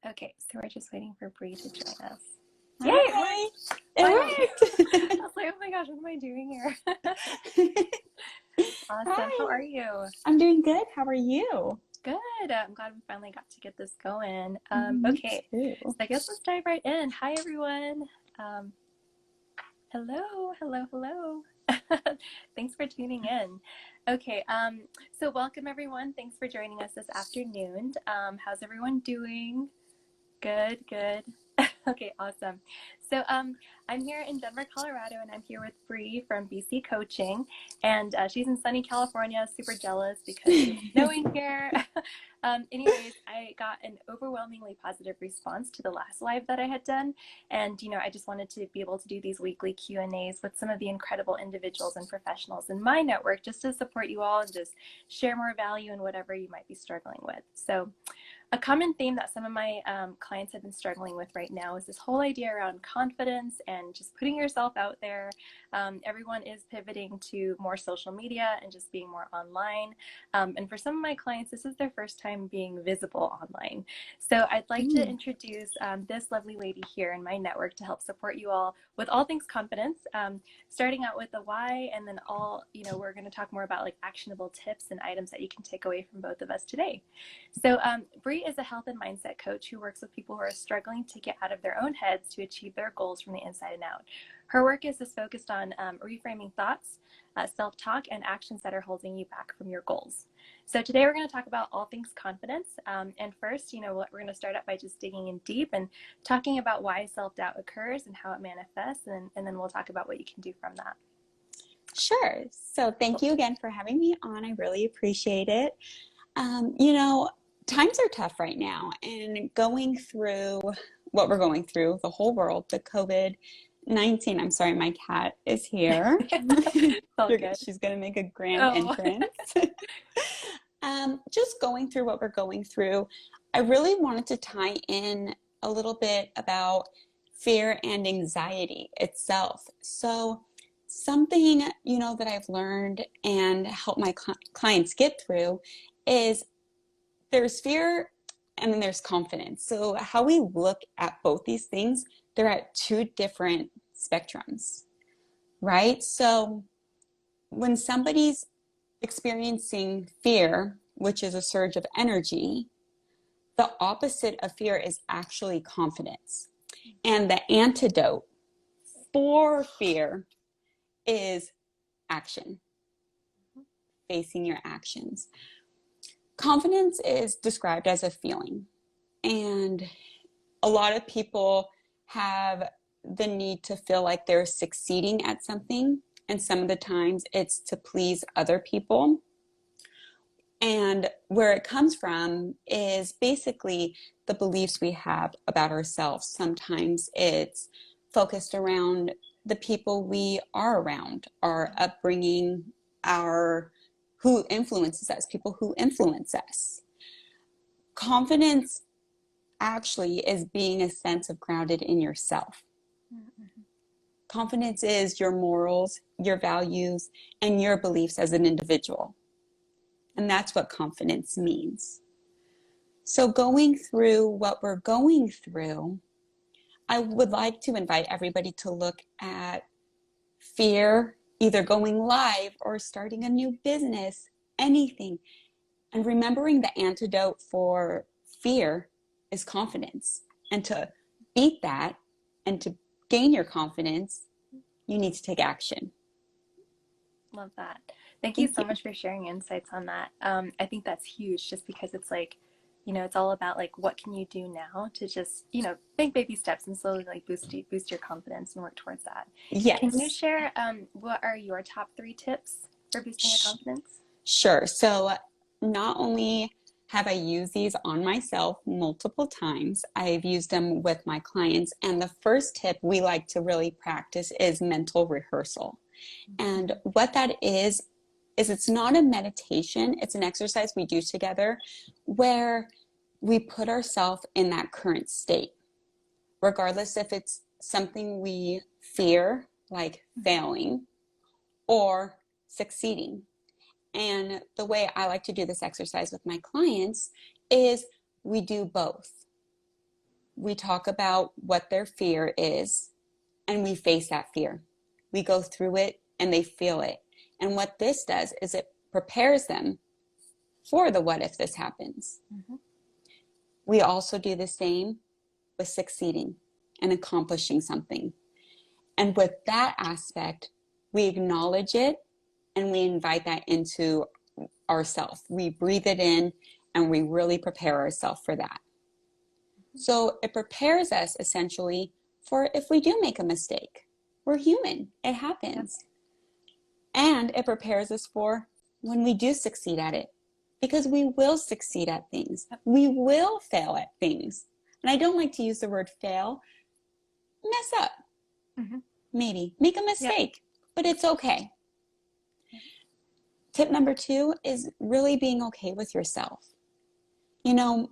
Okay, so we're just waiting for Bre to join us. Yay! Hi. It I worked. was like, oh my gosh, what am I doing here? Awesome. How Hi. are you? I'm doing good. How are you? Good. I'm glad we finally got to get this going. Me Okay, so too. I guess let's dive right in. Hi, everyone. Um, hello, hello, hello. Thanks for tuning in. Okay, so welcome everyone. Thanks for joining us this afternoon. How's everyone doing? Good, good. Okay, awesome. So I'm here in Denver, Colorado, and I'm here with Bre from BC Coaching, and she's in sunny California. Super jealous because it's snowing here. Anyways, I got an overwhelmingly positive response to the last live that I had done, and I just wanted to be able to do these weekly Q&As with some of the incredible individuals and professionals in my network, just to support you all and just share more value in whatever you might be struggling with. So a common theme that some of my clients have been struggling with right now is this whole idea around confidence and just putting yourself out there. Everyone is pivoting to more social media and just being more online. And for some of my clients, this is their first time being visible online. So I'd like to introduce this lovely lady here in my network to help support you all with all things confidence, starting out with the why, and then we're going to talk more about like actionable tips and items that you can take away from both of us today. So Bre is a health and mindset coach who works with people who are struggling to get out of their own heads to achieve their goals from the inside and out. Her work is focused on reframing thoughts, self-talk, and actions that are holding you back from your goals. So today we're going to talk about all things confidence. And first, we're going to start out by just digging in deep and talking about why self-doubt occurs and how it manifests, and then we'll talk about what you can do from that. Sure. So thank you again for having me on. I really appreciate it. Times are tough right now, and going through what we're going through, the whole world, the COVID-19. I'm sorry, my cat is here. She's going to make a grand entrance. Just going through what we're going through, I really wanted to tie in a little bit about fear and anxiety itself. So something, that I've learned and help my clients get through is there's fear and then there's confidence. So how we look at both these things, they're at two different spectrums, right? So when somebody's experiencing fear, which is a surge of energy, the opposite of fear is actually confidence. And the antidote for fear is action, facing your actions. Confidence is described as a feeling, and a lot of people have the need to feel like they're succeeding at something, and some of the times it's to please other people. And where it comes from is basically the beliefs we have about ourselves. Sometimes it's focused around the people we are around, our upbringing, who influences us, people who influence us. Confidence actually is being a sense of grounded in yourself. Mm-hmm. Confidence is your morals, your values, and your beliefs as an individual. And that's what confidence means. So going through what we're going through, I would like to invite everybody to look at fear, either going live or starting a new business, anything. And remembering the antidote for fear is confidence. And to beat that and to gain your confidence, you need to take action. Love that. Thank you so much for sharing insights on that. I think that's huge just because it's like, it's all about like, what can you do now to just, make baby steps and slowly like boost your confidence and work towards that. Yes. Can you share what are your top 3 tips for boosting your confidence? Sure. So not only have I used these on myself multiple times, I've used them with my clients. And the first tip we like to really practice is mental rehearsal. And what that is it's not a meditation, it's an exercise we do together where we put ourselves in that current state, regardless if it's something we fear, like failing, or succeeding. And the way I like to do this exercise with my clients is we do both. we talk about what their fear is, and we face that fear. We go through it and they feel it. And what this does is it prepares them for the what if this happens. Mm-hmm. We also do the same with succeeding and accomplishing something. And with that aspect, we acknowledge it and we invite that into ourselves. We breathe it in and we really prepare ourselves for that. So it prepares us essentially for if we do make a mistake. We're human, it happens. Yep. And it prepares us for when we do succeed at it, because we will succeed at things. We will fail at things. And I don't like to use the word fail. Mess up. Mm-hmm. Maybe make a mistake, but it's okay. Tip number 2 is really being okay with yourself. You know,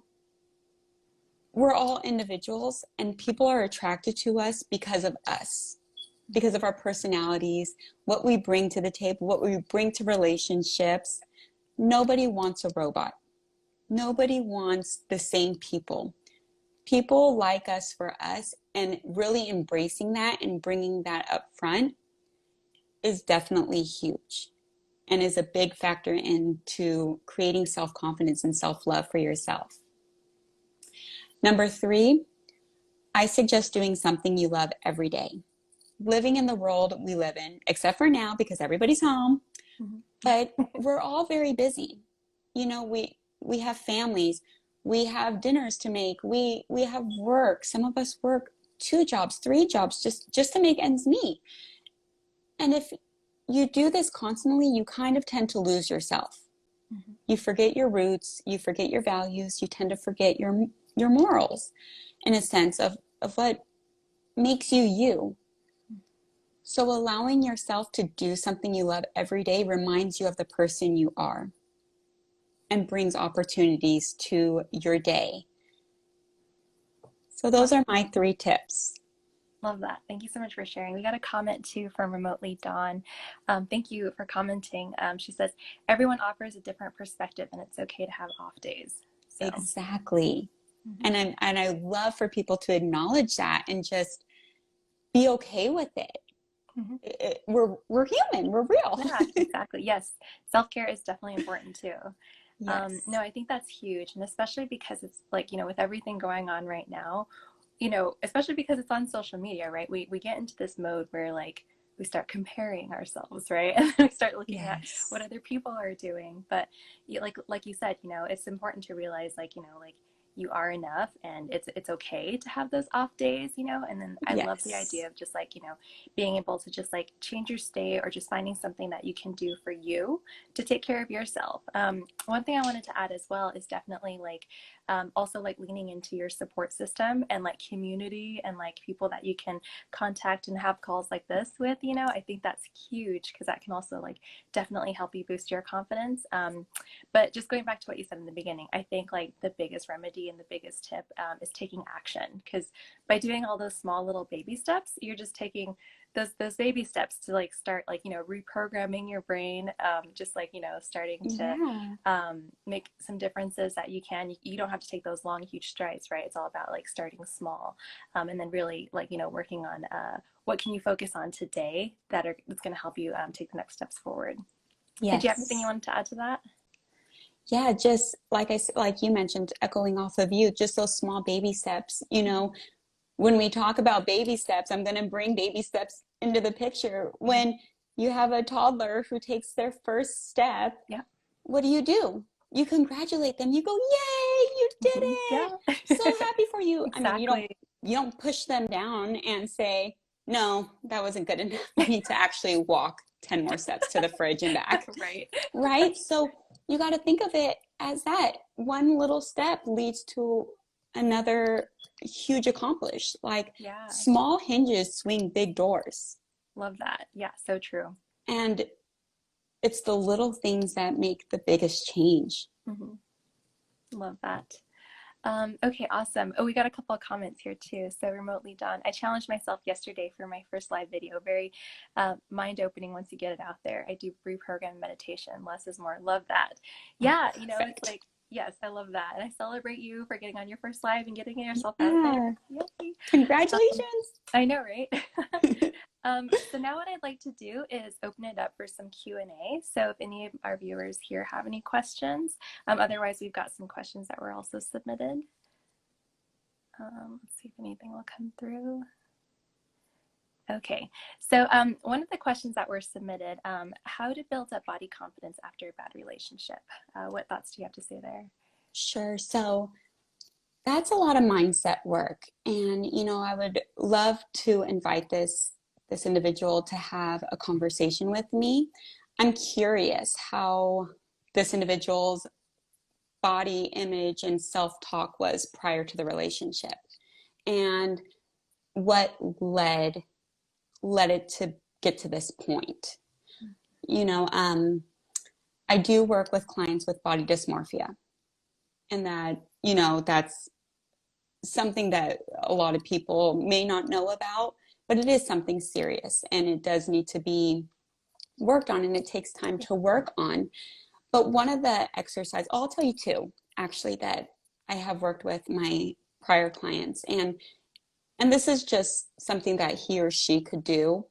we're all individuals and people are attracted to us, because of our personalities, what we bring to the table, what we bring to relationships. Nobody wants a robot. Nobody wants the same people. People like us for us, and really embracing that and bringing that up front is definitely huge and is a big factor into creating self-confidence and self-love for yourself. Number 3, I suggest doing something you love every day. Living in the world we live in, except for now because everybody's home, but we're all very busy. You know, we have families, we have dinners to make, we have work. Some of us work 2 jobs, 3 jobs just to make ends meet. And if you do this constantly, you kind of tend to lose yourself. Mm-hmm. You forget your roots, you forget your values, you tend to forget your morals, in a sense of what makes you you. So allowing yourself to do something you love every day reminds you of the person you are and brings opportunities to your day. So those are my 3 tips. Love that. Thank you so much for sharing. We got a comment too from Remotely Dawn. Thank you for commenting. She says, everyone offers a different perspective and it's okay to have off days. So. Exactly. Mm-hmm. And I love for people to acknowledge that and just be okay with it. Mm-hmm. We're human. We're real. Yeah, exactly. Yes. Self-care is definitely important too. Yes. No, I think that's huge. And especially because it's like, you know, with everything going on right now, you know, especially because it's on social media, right? We get into this mode where like we start comparing ourselves, right? And we start looking at what other people are doing. But like you said, you know, it's important to realize like, you know, like you are enough and it's okay to have those off days, you know. And then I love the idea of just like, you know, being able to just like change your state or just finding something that you can do for you to take care of yourself. One thing I wanted to add as well is definitely like also like leaning into your support system and like community and like people that you can contact and have calls like this with, you know. I think that's huge because that can also like definitely help you boost your confidence. But just going back to what you said in the beginning, I think like the biggest remedy and the biggest tip is taking action, because by doing all those small little baby steps, you're just taking those baby steps to like start like, you know, reprogramming your brain, just like, you know, starting to make some differences that you don't have to take those long huge strides, right? It's all about like starting small, and then really like, you know, working on what can you focus on today that's going to help you take the next steps forward. Yes. Did you have anything you wanted to add to that? Yeah, just like you mentioned, echoing off of you, just those small baby steps. You know, when we talk about baby steps, I'm going to bring baby steps into the picture. When you have a toddler who takes their first step, what do? You congratulate them. You go, yay, you did it. Yeah. So happy for you. Exactly. I mean, you don't push them down and say, no, that wasn't good enough. You need to actually walk 10 more steps to the fridge and back. Right? So you got to think of it as that one little step leads to another huge accomplish. Like small hinges swing big doors. Love that. Yeah, so true. And it's the little things that make the biggest change. Love that. Okay, awesome. Oh, we got a couple of comments here too. So Remotely Dawn, I challenged myself yesterday for my first live video. Very mind-opening once you get it out there. I do reprogram meditation. Less is more. Love that. Yeah, you know, it's like Yes, I love that. And I celebrate you for getting on your first live and getting yourself out there. Yeah. Yay. Um, Congratulations. I know, right? So now what I'd like to do is open it up for some Q&A. So if any of our viewers here have any questions, otherwise we've got some questions that were also submitted. Let's see if anything will come through. Okay, so one of the questions that were submitted, how to build up body confidence after a bad relationship. What thoughts do you have to say there? Sure. So that's a lot of mindset work. And, I would love to invite this individual to have a conversation with me. I'm curious how this individual's body image and self-talk was prior to the relationship and what led it to get to this point. You know, I do work with clients with body dysmorphia, and that's something that a lot of people may not know about, but it is something serious and it does need to be worked on and it takes time to work on. But one of the exercises, I'll tell you two, actually, that I have worked with my prior clients, and this is just something that he or she could do,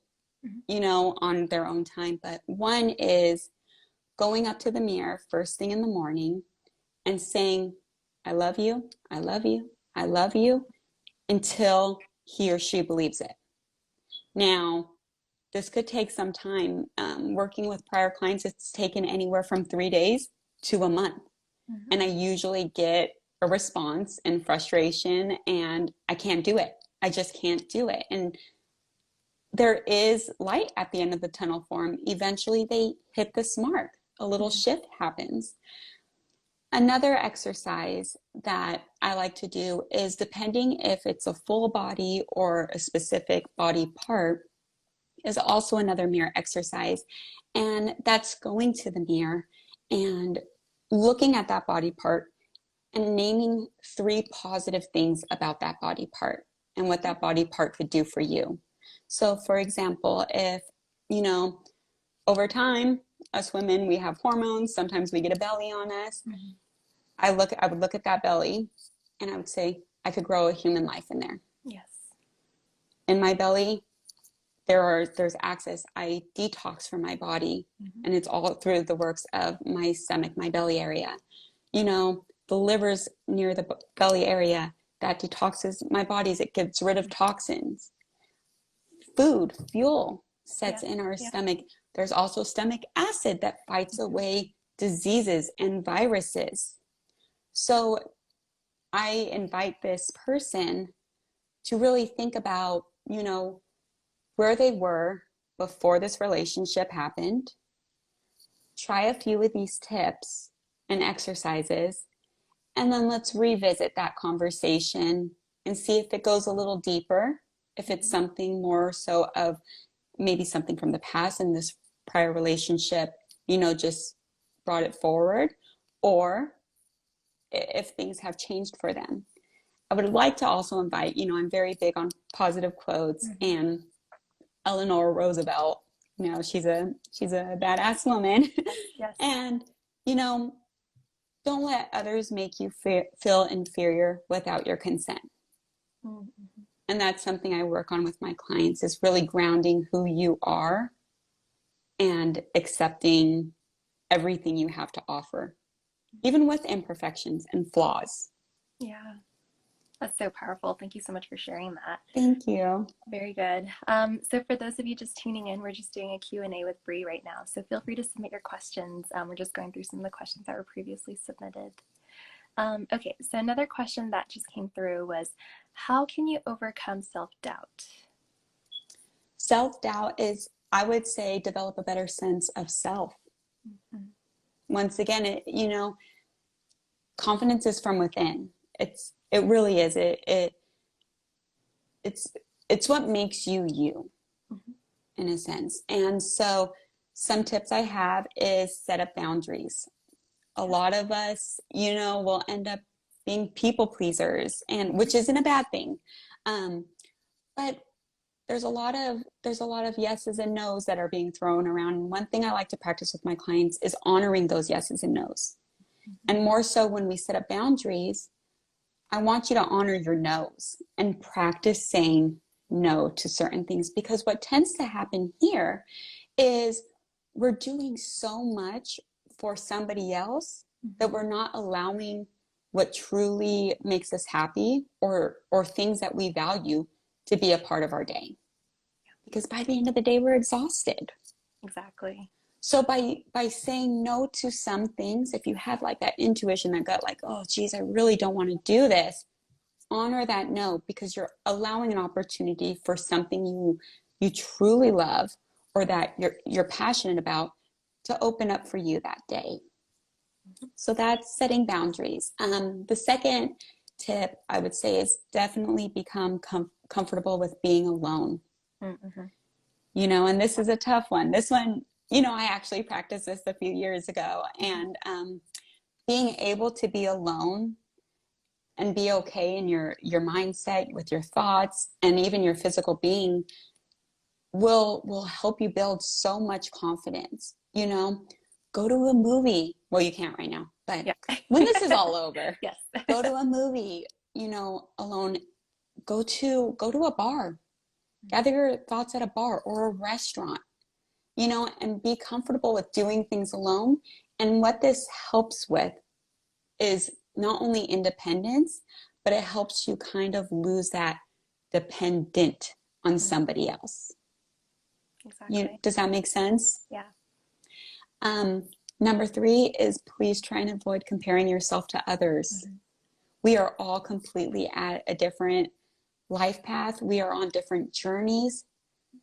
on their own time. But one is going up to the mirror first thing in the morning and saying, I love you, I love you, I love you, until he or she believes it. Now, this could take some time. Working with prior clients, it's taken anywhere from 3 days to a month. Mm-hmm. And I usually get a response and frustration, and I can't do it. I just can't do it. And there is light at the end of the tunnel for them. Eventually, they hit this mark. A little shift happens. Another exercise that I like to do is, depending if it's a full body or a specific body part, is also another mirror exercise. And that's going to the mirror and looking at that body part and naming 3 positive things about that body part and what that body part could do for you. So for example, if, over time, us women, we have hormones, sometimes we get a belly on us. Mm-hmm. I would look at that belly and I would say, I could grow a human life in there. Yes. In my belly, there's access. I detox from my body, and it's all through the works of my stomach, my belly area. The liver's near the belly area, that detoxes my bodies. It gets rid of toxins. Fuel sets in our stomach. There's also stomach acid that fights away diseases and viruses. So I invite this person to really think about, where they were before this relationship happened. Try a few of these tips and exercises, and then let's revisit that conversation and see if it goes a little deeper, if it's something more so of maybe something from the past and this prior relationship, just brought it forward, or if things have changed for them. I would like to also invite, I'm very big on positive quotes, and Eleanor Roosevelt, she's a badass woman. Yes. And, don't let others make you feel inferior without your consent. Mm-hmm. And that's something I work on with my clients, is really grounding who you are and accepting everything you have to offer, even with imperfections and flaws. Yeah. That's so powerful. Thank you so much for sharing that. Thank you. Very good. So for those of you just tuning in, we're just doing a Q&A with Bre right now. So feel free to submit your questions. We're just going through some of the questions that were previously submitted. Okay, so another question that just came through was, how can you overcome self-doubt? Self-doubt is, I would say, develop a better sense of self. Mm-hmm. Once again, confidence is from within. It really is. It's what makes you you, in a sense. And so some tips I have is set up boundaries. A lot of us, will end up being people pleasers, and which isn't a bad thing. But there's a lot of yeses and nos that are being thrown around. And one thing I like to practice with my clients is honoring those yeses and nos. And more so when we set up boundaries, I want you to honor your no's and practice saying no to certain things, because what tends to happen here is we're doing so much for somebody else that we're not allowing what truly makes us happy or things that we value to be a part of our day. Because by the end of the day, we're exhausted. Exactly. So by saying no to some things, if you have like that intuition, that gut, like, oh geez, I really don't want to do this, honor that no, because you're allowing an opportunity for something you truly love or that you're passionate about to open up for you that day. So that's setting boundaries. The second tip I would say is definitely become comfortable with being alone. Mm-hmm. And this is a tough one. This one, I actually practiced this a few years ago, and being able to be alone and be okay in your mindset, with your thoughts, and even your physical being will help you build so much confidence. Go to a movie. Well, you can't right now, but Yeah. when this is all over, Yes. go to a movie, alone. Go to a bar. Gather your thoughts at a bar or a restaurant, and be comfortable with doing things alone. And what this helps with is not only independence, but it helps you kind of lose that dependent on somebody else. Exactly. Does that make sense? Yeah. Um, Number 3 is please try and avoid comparing yourself to others. We are all completely at a different life path. We are on different journeys.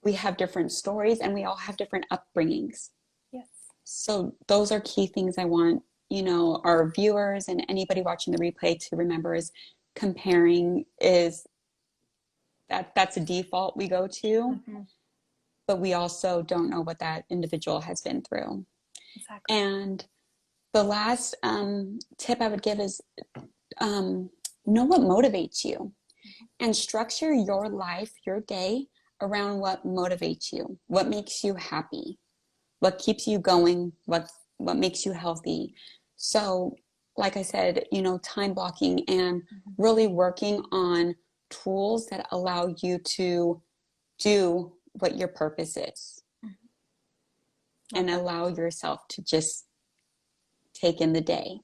We have different stories, and we all have different upbringings. Yes. So those are key things I want, our viewers and anybody watching the replay to remember, is comparing is that's a default we go to, but we also don't know what that individual has been through. Exactly. And the last tip I would give is know what motivates you and structure your life, your day around what motivates you, what makes you happy, what keeps you going, what makes you healthy. So like I said, time blocking and really working on tools that allow you to do what your purpose is and allow yourself to just take in the day.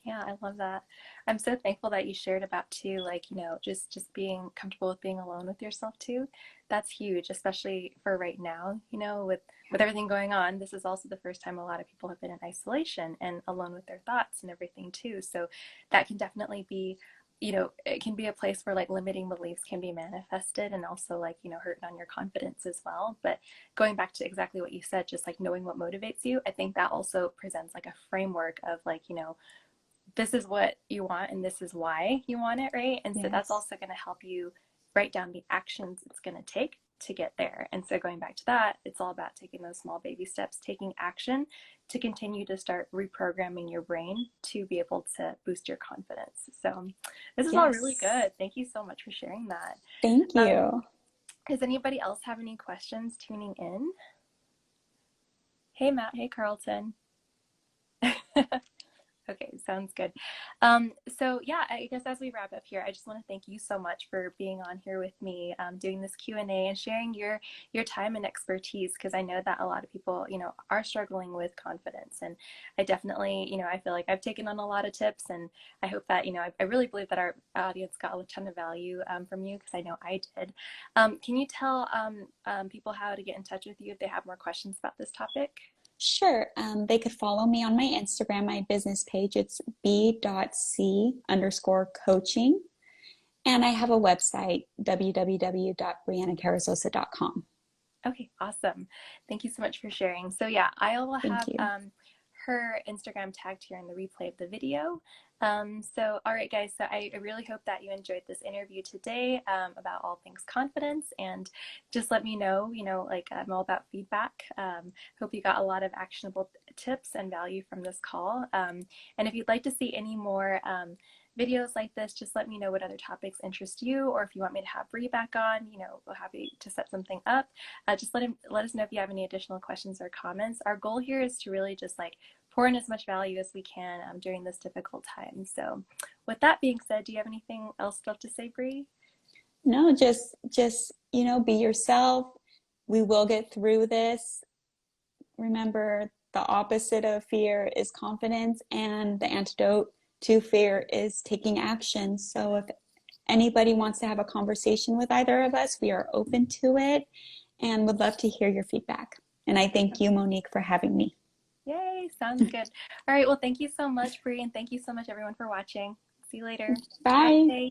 Yeah, I love that. I'm so thankful that you shared about too, like, just being comfortable with being alone with yourself too. That's huge, especially for right now, with everything going on. This is also the first time a lot of people have been in isolation and alone with their thoughts and everything too. So that can definitely be, it can be a place where like limiting beliefs can be manifested and also like, hurting on your confidence as well. But going back to exactly what you said, just like knowing what motivates you, I think that also presents like a framework of like, this is what you want and this is why you want it, right? And so that's also going to help you write down the actions it's going to take to get there. And so going back to that, it's all about taking those small baby steps, taking action to continue to start reprogramming your brain to be able to boost your confidence. So this is all really good. Thank you so much for sharing that. Thank you. Does anybody else have any questions tuning in? Hey, Matt. Hey, Carlton. Okay, sounds good. So yeah, I guess as we wrap up here, I just want to thank you so much for being on here with me, doing this Q&A and sharing your time and expertise, because I know that a lot of people, are struggling with confidence. And I definitely, I feel like I've taken on a lot of tips, and I hope that, I really believe that our audience got a ton of value from you, because I know I did. Can you tell people how to get in touch with you if they have more questions about this topic? Sure. They could follow me on my Instagram, my business page. It's b.c_coaching. And I have a website, www.briannacarrizosa.com. Okay, awesome. Thank you so much for sharing. So yeah, I will Thank have you. her Instagram tagged here in the replay of the video. So all right, guys, so I really hope that you enjoyed this interview today about all things confidence, and just let me know, like I'm all about feedback. Hope you got a lot of actionable tips and value from this call. And if you'd like to see any more videos like this, just let me know what other topics interest you, or if you want me to have Bre back on, we're happy to set something up. Just let us know if you have any additional questions or comments. Our goal here is to really just like pour in as much value as we can during this difficult time. So with that being said, do you have anything else left to say, Bre? No, just, be yourself. We will get through this. Remember, the opposite of fear is confidence, and the antidote to fear is taking action. So if anybody wants to have a conversation with either of us, we are open to it and would love to hear your feedback. And I thank you, Monique, for having me. Yay, sounds good. All right, well, thank you so much, Bre, and thank you so much, everyone, for watching. See you later. Have a Bye. good day.